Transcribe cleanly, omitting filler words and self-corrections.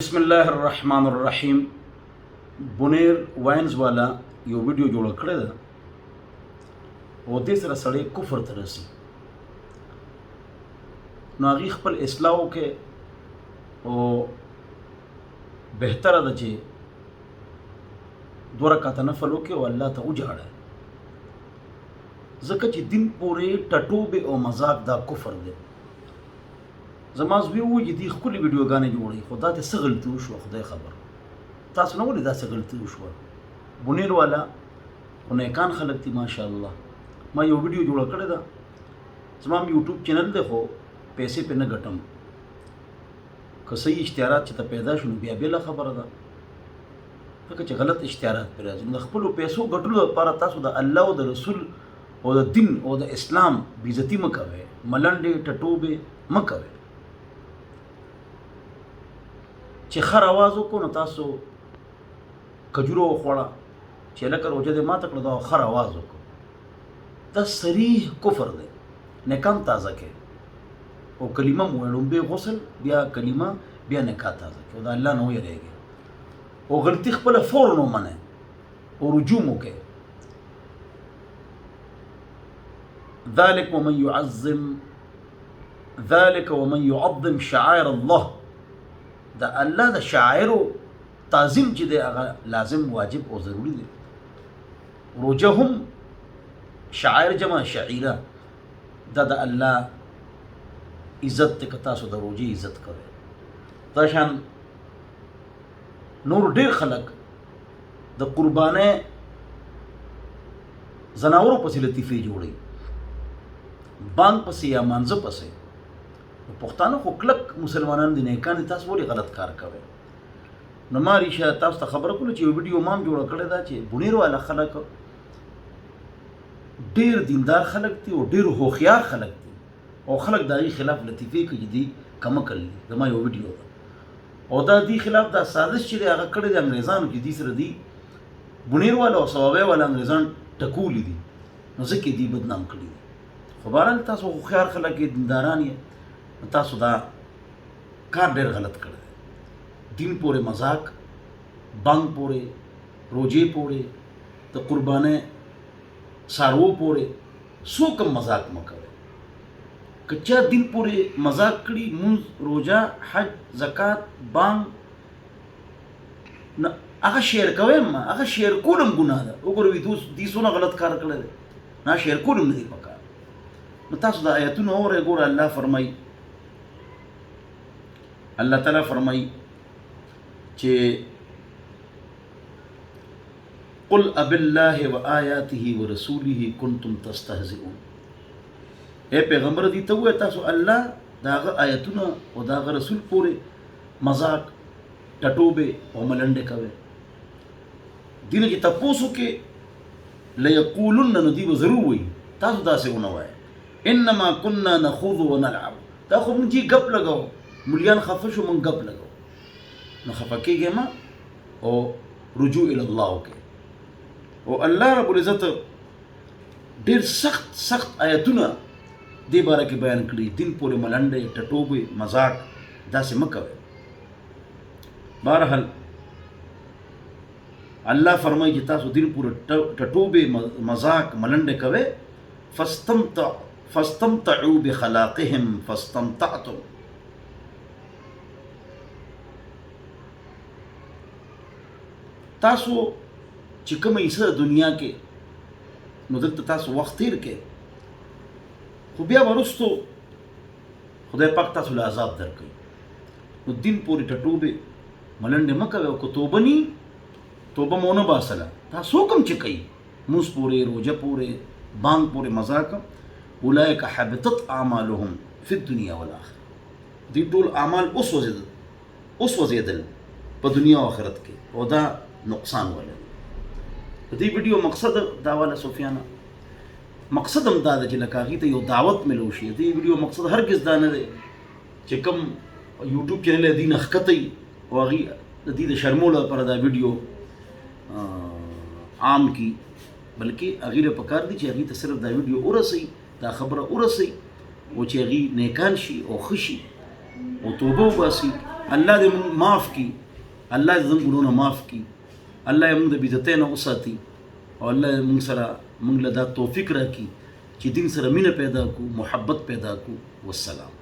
بسم الله الرحمن الرحیم. بونیر واینز والا یو ویډیو جوړ کړی ده او دې سره سړی کفر ته رسي. نو هغې خپل اصلاح وکړي او بهتره ده چې 2 رکعته نفل وکړي او الله ته وجاړي، ځکه چې دین پورې ټټوبې او مذاق دا کفر دی. زما زوی وایي چې دې ښکلې ویډیوګانې جوړوي، خو دا ته څه غلطي وشوه خدای خبر. تاسو نه ولې دا څه غلطي وشوه؟ بونیر والا خو نیکان خلک دي ماشاءالله. ما یو ویډیو جوړه کړې ده، زما یوټیوب چینل دی خو پیسې پې نه ګټم. که صحیح اشتهارات چې ته پیدا شو نو بیا بېله خبره ده، ځکه چې غلط اشتهارات پرې راځي. نو د خپلو پیسو ګټلو لپاره تاسو د الله او د رسول او د دین او د اسلام بېعزتي مه کوئ، ملنډې ټټوبې مه کوئ. چې خر آواز وکړو نو تاسو کجوره وخوړه، چې لکه روژه دې ماته کړه دا خر آواز وکړو، دا صریح کفر دی. نکام تازه کې او کلمه مو وایه، لومبې غسل بیا کلمه بیا نکاح تازه کې او د الله نه ویریږئ او غلطي خپله فوراً ومنئ او رجوع مو کوئ. ذلك ومن يعظم شعائر الله، د الله د شاعرو تعظیم چې دی هغه لازم واجب او ضروری دی. روژه هم شاعر جمع شعیره، دا د الله عزت دی که تاسو د روژې عزت کوئ. دا شان نور ډېر خلک د قربانۍ زناورو پسې لطیفې جوړوي، بانګ پسې یا مانځه پسې. پښتانه خو کلک مسلمانان دي، نیکان دي، تاسو ولې غلط کار کوئ؟ نو ما ریشه تاسو ته خبره کولو چې یو ویډیو ما هم جوړه کړې ده چې بونیر والا خلک ډېر دیندار خلک دي او ډېر هوښیار خلک دي او خلک د هغې خلاف لطیفې کوي چې دي کمکل دي. زما یو ویډیو ده او دا دې خلاف دا سازش چې دی هغه کړی دی انګریزانو، چې دې سره دي بونیر والا او ثوابۍ والا انګریزان ټکولي دي، نو ځکه دې بدنام کړي دي. خو بهرحال تاسو هوښیار خلک یې، دینداران یې، تاسو دا کار ډېر غلط کړی دی. دین پورې مذاق، بانګ پورې، روجې پورې، د قربانۍ څاروو پورې څوک هم مذاق مه کوئ. که چا دین پورې مذاق کړي، مونځ، روژه، حج، زکات، بانګ، نه هغه شیر کوئ هم، هغه شیر کول هم ګناه ده. وګورئ دې څونه غلط کار کړی دی، نه شیر کول هم نه دي پکار. نو تاسو د آیتونه اورئ، ګوره الله فرمایي، الله تعالی فرمایي چې قل ابالله وآیاته ورسوله کنتم تستهزئون. اے پیغمبر دې ته ووایه تاسو الله د هغه آیتونه او د هغه رسول پورې مذاق، ټټوبې او ملنډې کوئ. دې نه چې تپوس وکړې لیقولن، نو دوی به ضرور وایي تاسو داسې ونه وایه انما كنا نخوض ونلعب، دا خو موږ جي ګپ لګوو، ملیان خفه شو موږ ګپ لګوو. نو خفه کېږئ مه او رجوع الی الله وکړئ. او الله رب العزت ډېر سخت آیتونه دې باره کې بیان کړي. دین پورې ملنډې، ټټوبې، مذاق داسې مه کوئ. بهرحال الله فرمایي چې تاسو دین پورې ټټوبې، مذاق، ملنډې کوئ. فاستمتعوا بخلاقهم فاستمتعتم. تاسو چې کومه حصه د دنیا کې نو دلته تاسو وخت تیر کې، خو بیا وروستو خدای پاک تاسو له عذاب درکوي. نو دین پورې ټټوبې ملنډې مه کوئ. او که توبه نی، توبه مو ونه باسله، دا څوک هم چې کوي مونځ پورې، روژه پورې، بانګ پورې، مذاق، اولئک حبطت اعمالهم فی الدنیا والآخرة. دوی ټول اعمال اوس وزېدل په دنیا او آخرت کې، او دا نقصان ولري. د دې ویډیو مقصد دا والا صوفیانه مقصد هم دا ده چې لکه هغې ته یو دعوت ملو شي. دې ویډیو مقصد هرګز دا نه دی چې کوم یوټیوب چینل یې دې نه ښکته او هغې د دې د شرمولو لپاره دا ویډیو عام کي، بلکې هغې له پکار دي چې هغې ته صرف دا ویډیو ورسوي، دا خبره ورسوي او چې هغې نیکان شي او ښه شي او توبه وباسي الله دې موږ معاف کړي، الله دې زموږ ګناهونه معاف کړي، الله یې موږ د بېعزتۍ نه وساتي او الله یې موږ له دا توفیق راکړي چې دین سره مینه پیدا کړو، محبت پیدا کړو. والسلام.